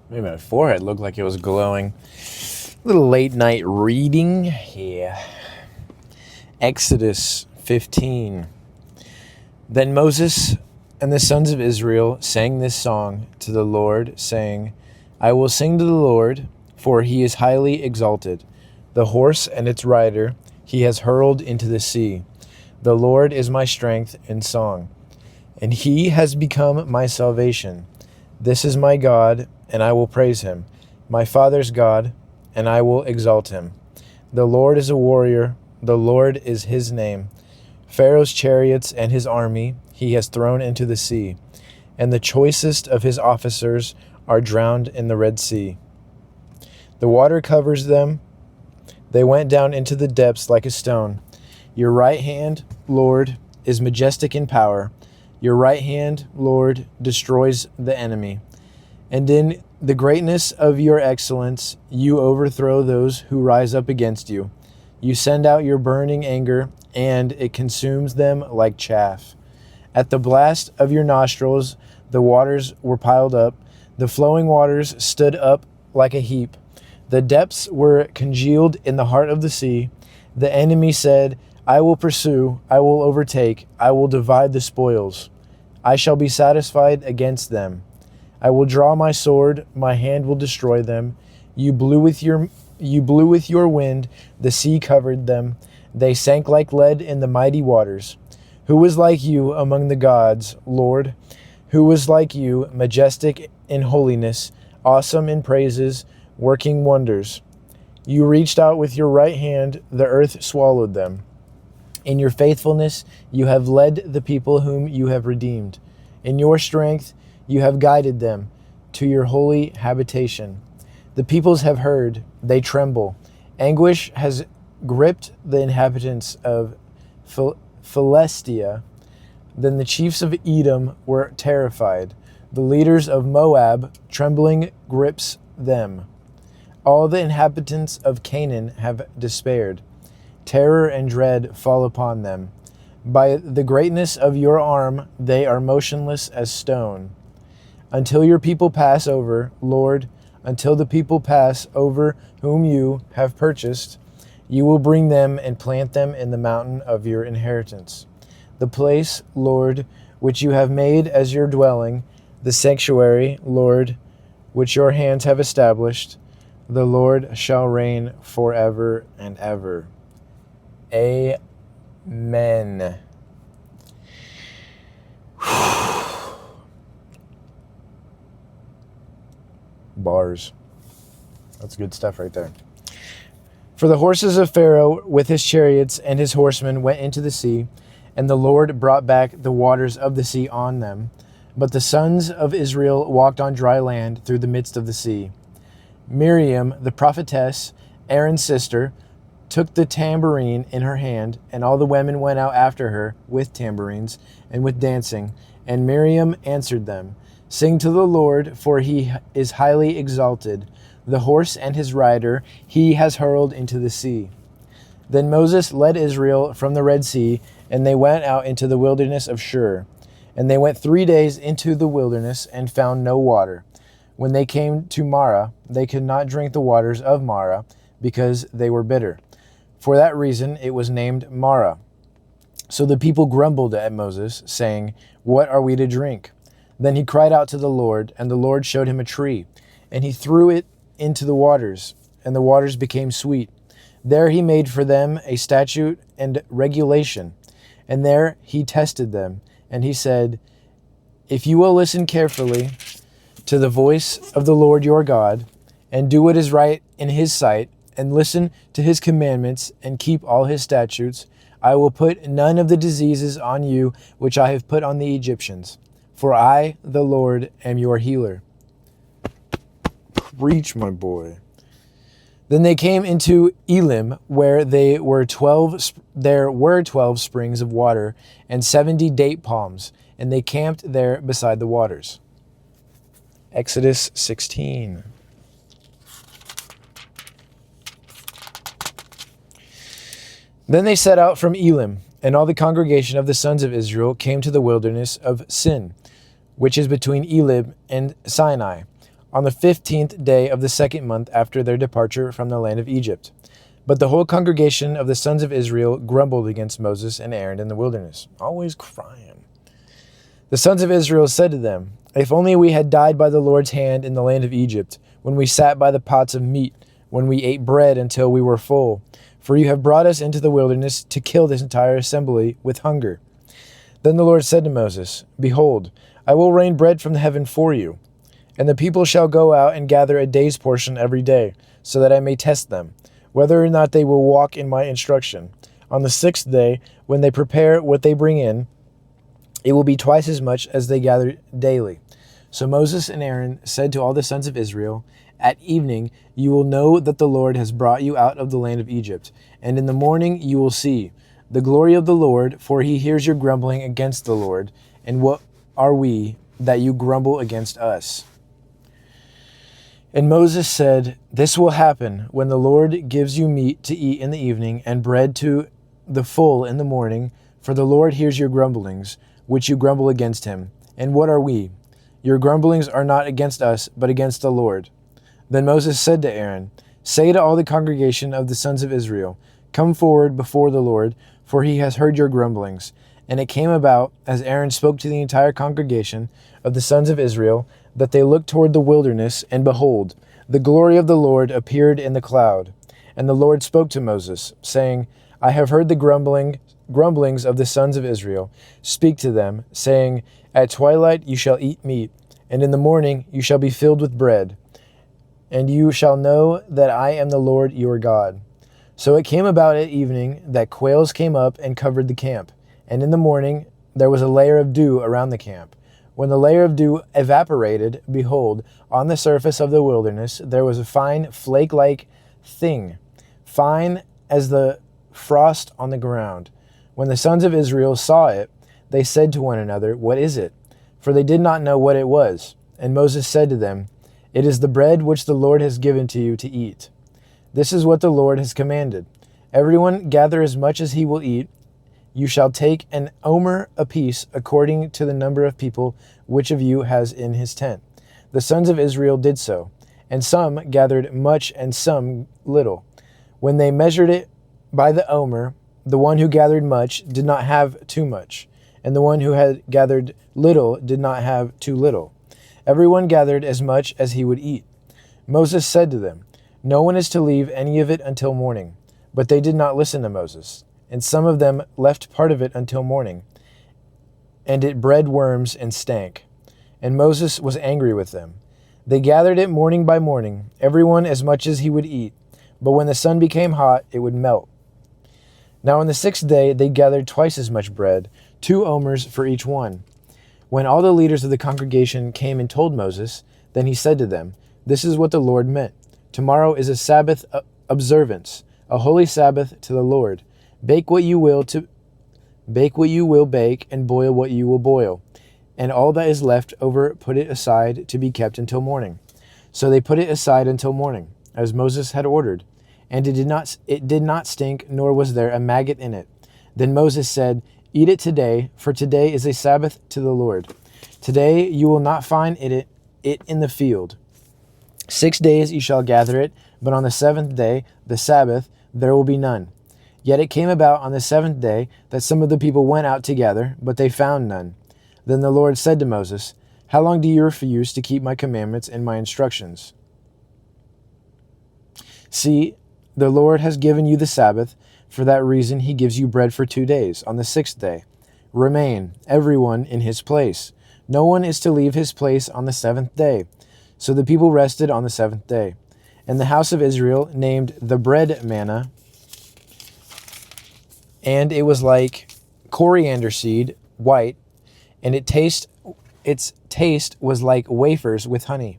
Maybe my forehead looked like it was glowing. Little late night reading. Yeah. Exodus 15. Then Moses and the sons of Israel sang this song to the Lord, saying, I will sing to the Lord, for he is highly exalted. The horse and its rider he has hurled into the sea. The Lord is my strength and song, and he has become my salvation. This is my God, and I will praise him, my father's God, and I will exalt him. The Lord is a warrior, the Lord is his name. Pharaoh's chariots and his army he has thrown into the sea, and the choicest of his officers are drowned in the Red Sea. The water covers them. They went down into the depths like a stone. Your right hand, Lord, is majestic in power. Your right hand, Lord, destroys the enemy. And in the greatness of your excellence, you overthrow those who rise up against you. You send out your burning anger, and it consumes them like chaff. At the blast of your nostrils, the waters were piled up. The flowing waters stood up like a heap. The depths were congealed in the heart of the sea. The enemy said, I will pursue, I will overtake, I will divide the spoils. I shall be satisfied against them. I will draw my sword, my hand will destroy them. You blew with your wind, the sea covered them. They sank like lead in the mighty waters. Who was like you among the gods, Lord? Who was like you, majestic in holiness, awesome in praises, working wonders? You reached out with your right hand, the earth swallowed them. In your faithfulness, you have led the people whom you have redeemed. In your strength, you have guided them to your holy habitation. The peoples have heard, they tremble. Anguish has gripped the inhabitants of Philistia. Then the chiefs of Edom were terrified. The leaders of Moab, trembling grips them. All the inhabitants of Canaan have despaired. Terror and dread fall upon them. By the greatness of your arm, they are motionless as stone. Until your people pass over, Lord, until the people pass over whom you have purchased, you will bring them and plant them in the mountain of your inheritance. The place, Lord, which you have made as your dwelling, the sanctuary, Lord, which your hands have established, the Lord shall reign forever and ever. Amen. Bars. That's good stuff right there. For the horses of Pharaoh with his chariots and his horsemen went into the sea, and the Lord brought back the waters of the sea on them. But the sons of Israel walked on dry land through the midst of the sea. Miriam, the prophetess, Aaron's sister, took the tambourine in her hand, and all the women went out after her with tambourines and with dancing. And Miriam answered them, Sing to the Lord, for he is highly exalted. The horse and his rider he has hurled into the sea. Then Moses led Israel from the Red Sea, and they went out into the wilderness of Shur. And they went 3 days into the wilderness and found no water. When they came to Marah, they could not drink the waters of Marah, because they were bitter. For that reason it was named Marah. So the people grumbled at Moses, saying, What are we to drink? Then he cried out to the Lord, and the Lord showed him a tree, and he threw it into the waters, and the waters became sweet. There he made for them a statute and regulation, and there he tested them, and he said, If you will listen carefully to the voice of the Lord your God, and do what is right in his sight, and listen to his commandments, and keep all his statutes, I will put none of the diseases on you which I have put on the Egyptians. For I, the Lord, am your healer. Preach, my boy. Then they came into Elim, where there were 12 springs of water and 70 date palms, and they camped there beside the waters. Exodus 16. Then they set out from Elim, and all the congregation of the sons of Israel came to the wilderness of Sin, which is between Elim and Sinai, on the 15th day of the second month after their departure from the land of Egypt. But the whole congregation of the sons of Israel grumbled against Moses and Aaron in the wilderness. Always crying. The sons of Israel said to them, "If only we had died by the Lord's hand in the land of Egypt, when we sat by the pots of meat, when we ate bread until we were full. For you have brought us into the wilderness to kill this entire assembly with hunger." Then the Lord said to Moses, "Behold, I will rain bread from heaven for you, and the people shall go out and gather a day's portion every day, so that I may test them, whether or not they will walk in my instruction. On the 6th day, when they prepare what they bring in, it will be twice as much as they gather daily." So Moses and Aaron said to all the sons of Israel, "At evening you will know that the Lord has brought you out of the land of Egypt, and in the morning you will see the glory of the Lord, for he hears your grumbling against the Lord. And what are we that you grumble against us?" And Moses said, "This will happen when the Lord gives you meat to eat in the evening and bread to the full in the morning, for the Lord hears your grumblings, which you grumble against him. And what are we? Your grumblings are not against us, but against the Lord." Then Moses said to Aaron, "Say to all the congregation of the sons of Israel, 'Come forward before the Lord, for he has heard your grumblings.'" And it came about, as Aaron spoke to the entire congregation of the sons of Israel, that they looked toward the wilderness, and behold, the glory of the Lord appeared in the cloud. And the Lord spoke to Moses, saying, "I have heard the grumblings of the sons of Israel. Speak to them, saying, 'At twilight you shall eat meat, and in the morning you shall be filled with bread. And you shall know that I am the Lord your God.'" So it came about at evening that quails came up and covered the camp, and in the morning there was a layer of dew around the camp. When the layer of dew evaporated, behold, on the surface of the wilderness there was a fine flake-like thing, fine as the frost on the ground. When the sons of Israel saw it, they said to one another, "What is it?" For they did not know what it was. And Moses said to them, "It is the bread which the Lord has given to you to eat. This is what the Lord has commanded. Everyone gather as much as he will eat. You shall take an omer apiece according to the number of people which of you has in his tent." The sons of Israel did so, and some gathered much and some little. When they measured it by the omer, the one who gathered much did not have too much, and the one who had gathered little did not have too little. Everyone gathered as much as he would eat. Moses said to them, "No one is to leave any of it until morning." But they did not listen to Moses. And some of them left part of it until morning, and it bred worms and stank. And Moses was angry with them. They gathered it morning by morning, everyone as much as he would eat. But when the sun became hot, it would melt. Now on the 6th day they gathered twice as much bread, 2 omers for each one. When all the leaders of the congregation came and told Moses, then he said to them, "This is what the Lord meant. Tomorrow is a Sabbath observance, a holy Sabbath to the Lord. Bake what you will bake, and boil what you will boil. And all that is left over put it aside to be kept until morning." So they put it aside until morning, as Moses had ordered. And it did not stink, nor was there a maggot in it. Then Moses said, "Eat it today, for today is a Sabbath to the Lord. Today you will not find it in the field. 6 days you shall gather it, but on the 7th day, the Sabbath, there will be none." Yet it came about on the 7th day that some of the people went out to gather, but they found none. Then the Lord said to Moses, "How long do you refuse to keep my commandments and my instructions? See, the Lord has given you the Sabbath. For that reason he gives you bread for 2 days. On the 6th day, remain, everyone in his place. No one is to leave his place on the 7th day." So the people rested on the 7th day. And the house of Israel named the bread manna, and it was like coriander seed, white, and its taste was like wafers with honey.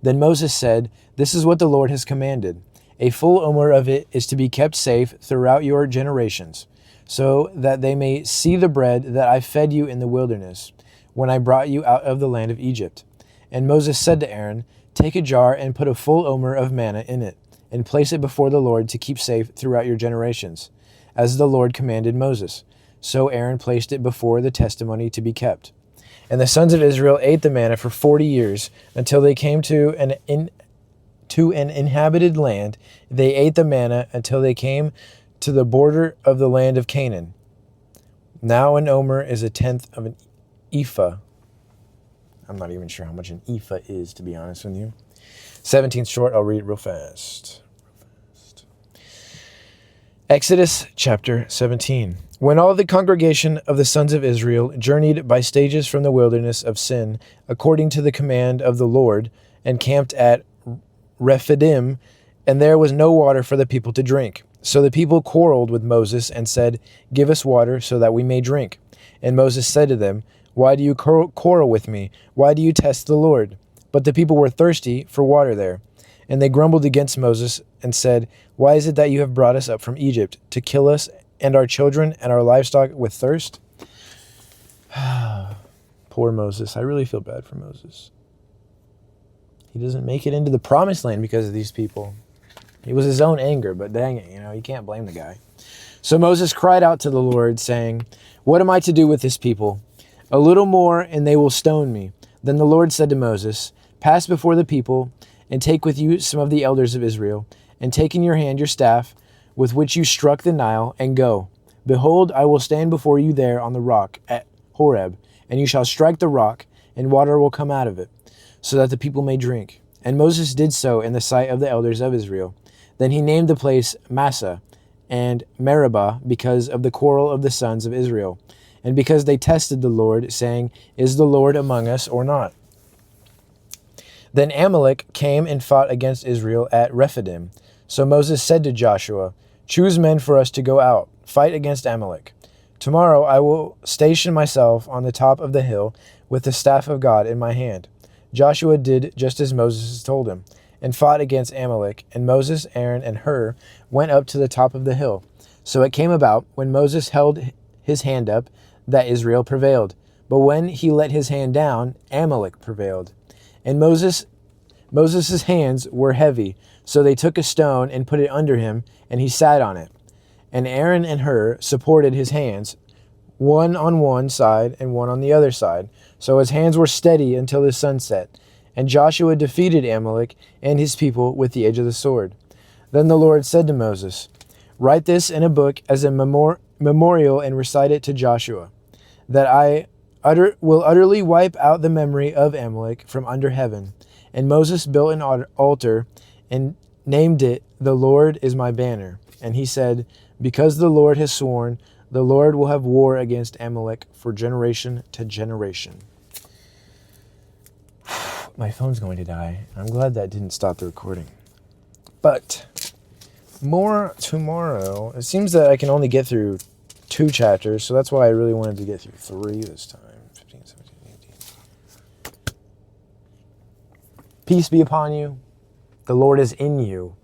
Then Moses said, "This is what the Lord has commanded. A full omer of it is to be kept safe throughout your generations, so that they may see the bread that I fed you in the wilderness, when I brought you out of the land of Egypt." And Moses said to Aaron, "Take a jar and put a full omer of manna in it, and place it before the Lord to keep safe throughout your generations, as the Lord commanded Moses." So Aaron placed it before the testimony to be kept. And the sons of Israel ate the manna for 40 years until they came to an inhabited land. They ate the manna until they came to the border of the land of Canaan. Now an omer is a tenth of an ephah. I'm not even sure how much an ephah is, to be honest with you. 17th short, I'll read it real fast. Exodus chapter 17. When all the congregation of the sons of Israel journeyed by stages from the wilderness of Sin, according to the command of the Lord, and camped at Rephidim, and there was no water for the people to drink. So the people quarreled with Moses and said, "Give us water so that we may drink." And Moses said to them, "Why do you quarrel with me? Why do you test the Lord?" But the people were thirsty for water there. And they grumbled against Moses and said, "Why is it that you have brought us up from Egypt to kill us and our children and our livestock with thirst?" Poor Moses. I really feel bad for Moses. He doesn't make it into the promised land because of these people. It was his own anger, but dang it, you can't blame the guy. So Moses cried out to the Lord, saying, "What am I to do with this people? A little more, and they will stone me." Then the Lord said to Moses, "Pass before the people, and take with you some of the elders of Israel, and take in your hand your staff, with which you struck the Nile, and go. Behold, I will stand before you there on the rock at Horeb, and you shall strike the rock, and water will come out of it, so that the people may drink." And Moses did so in the sight of the elders of Israel. Then he named the place Massah and Meribah because of the quarrel of the sons of Israel, and because they tested the Lord, saying, "Is the Lord among us or not?" Then Amalek came and fought against Israel at Rephidim. So Moses said to Joshua, "Choose men for us to go out, fight against Amalek. Tomorrow I will station myself on the top of the hill with the staff of God in my hand." Joshua did just as Moses told him, and fought against Amalek, and Moses, Aaron, and Hur went up to the top of the hill. So it came about, when Moses held his hand up, that Israel prevailed. But when he let his hand down, Amalek prevailed. And Moses' hands were heavy, so they took a stone and put it under him, and he sat on it. And Aaron and Hur supported his hands, one on one side and one on the other side. So his hands were steady until the sun set. And Joshua defeated Amalek and his people with the edge of the sword. Then the Lord said to Moses, "Write this in a book as a memorial and recite it to Joshua, that I will utterly wipe out the memory of Amalek from under heaven." And Moses built an altar and named it, "The Lord is my banner." And he said, "Because the Lord has sworn, the Lord will have war against Amalek for generation to generation." My phone's going to die. I'm glad that didn't stop the recording. But more tomorrow. It seems that I can only get through 2 chapters, so that's why I really wanted to get through 3 this time. 15, 17, 18. Peace be upon you. The Lord is in you.